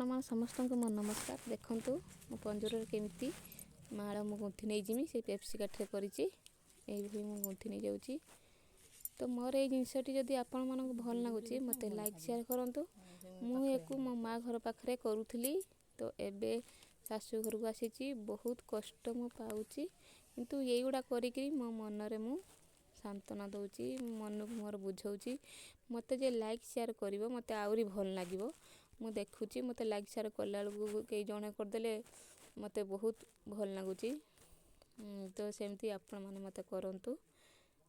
ଆପଣମାନେ ସମସ୍ତଙ୍କୁ ମୋ ନମସ୍କାର। ଦେଖନ୍ତୁ ମୋ ପଞ୍ଜୁରୀରେ କେମିତି ମାଳ ମୁଁ ଗୁନ୍ଥି ନେଇଯିମି ସେଇ ପେପ୍ସି କାଠିରେ କରିଛି। ଏଇଭଳି ମୁଁ ଗୁନ୍ଥି ନେଇଯାଉଛି। ତ ମୋର ଏଇ ଜିନିଷଟି ଯଦି ଆପଣମାନଙ୍କୁ ଭଲ ଲାଗୁଛି ମୋତେ ଲାଇକ୍ ସେୟାର କରନ୍ତୁ। ମୁଁ ୟାକୁ ମୋ ମା ଘର ପାଖରେ କରୁଥିଲି, ତ ଏବେ ଶାଶୁ ଘରକୁ ଆସିଛି। ବହୁତ କଷ୍ଟ ମୁଁ ପାଉଛି, କିନ୍ତୁ ଏଇଗୁଡ଼ା କରିକି ମୋ ମନରେ ମୁଁ ସାନ୍ତ୍ୱନା ଦେଉଛି, ମନକୁ ମୋର ବୁଝାଉଛି। ମୋତେ ଯେ ଲାଇକ୍ ସେୟାର କରିବ ମୋତେ ଆହୁରି ଭଲ ଲାଗିବ। ମୁଁ ଦେଖୁଛି ମୋତେ ଲାଇକ୍ ସେୟାର କଲାବେଳକୁ କେହି ଜଣେ କରିଦେଲେ ମୋତେ ବହୁତ ଭଲ ଲାଗୁଛି। ତ ସେମିତି ଆପଣମାନେ ମୋତେ କରନ୍ତୁ,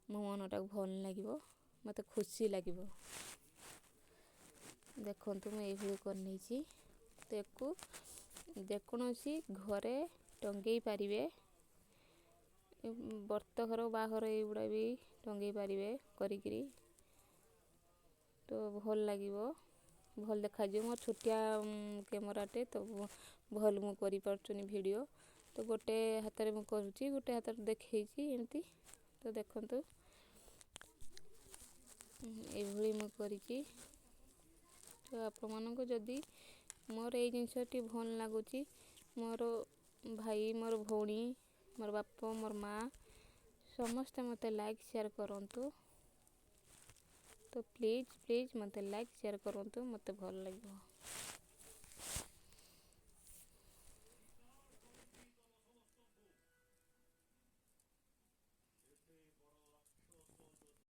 ମୋ ମନଟାକୁ ଭଲ ଲାଗିବ, ମୋତେ ଖୁସି ଲାଗିବ। ଦେଖନ୍ତୁ ମୁଁ ଏଇଭଳି କରିନେଇଛି। ତ ୟାକୁ ଯେକୌଣସି ଘରେ ଟଙ୍ଗେଇ ପାରିବେ, ବ୍ରତଘର ବାହାଘର ଏଇଗୁଡ଼ା ବି ଟଙ୍ଗେଇ ପାରିବେ କରିକିରି। ତ ଭଲ ଲାଗିବ, ଭଲ ଦେଖାଯିବ। ମୋ ଛୋଟିଆ କ୍ୟାମେରାଟେ ତ ଭଲ ମୁଁ କରିପାରୁଛନି ଭିଡ଼ିଓ। ତ ଗୋଟେ ହାତରେ ମୁଁ କରୁଛି, ଗୋଟେ ହାତରେ ଦେଖେଇଛି ଏମିତି। ତ ଦେଖନ୍ତୁ ଏଇଭଳି ମୁଁ କରିଛି। ତ ଆପଣମାନଙ୍କୁ ଯଦି ମୋର ଏଇ ଜିନିଷଟି ଭଲ ଲାଗୁଛି, ମୋର ଭାଇ, ମୋର ଭଉଣୀ, ମୋର ବାପ, ମୋର ମା ସମସ୍ତେ ମୋତେ ଲାଇକ୍ ସେୟାର କରନ୍ତୁ। ତ ପ୍ଲିଜ୍ ମୋତେ ଲାଇକ୍ ସେୟାର କରନ୍ତୁ, ମୋତେ ଭଲ ଲାଗିବ।